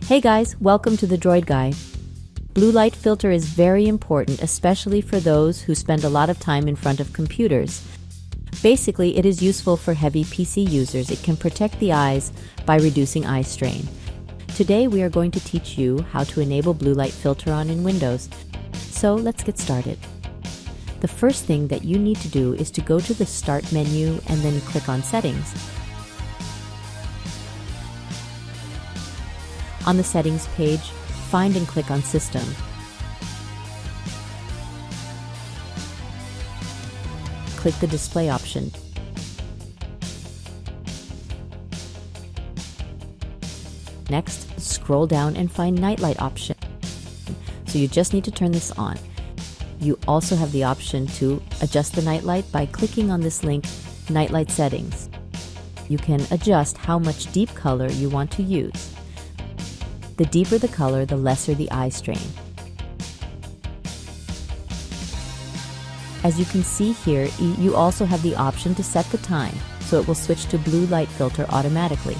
Hey guys, welcome to the Droid Guy. Blue light filter is very important, especially for those who spend a lot of time in front of computers. Basically, it is useful for heavy PC users. It can protect the eyes by reducing eye strain. Today we are going to teach you how to enable blue light filter on in Windows. So let's get started. The first thing that you need to do is to go to the Start menu and then click on Settings. On the Settings page, find and click on System. Click the Display option. Next, scroll down and find Nightlight option. So you just need to turn this on. You also have the option to adjust the nightlight by clicking on this link, Nightlight Settings. You can adjust how much deep color you want to use. The deeper the color, the lesser the eye strain. As you can see here, you also have the option to set the time, so it will switch to blue light filter automatically.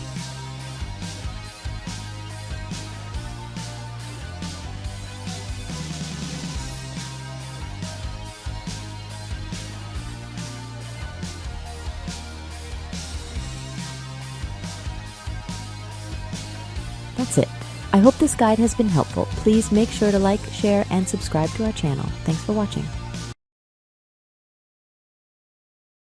That's it. I hope this guide has been helpful. Please make sure to like, share, and subscribe to our channel. Thanks for watching.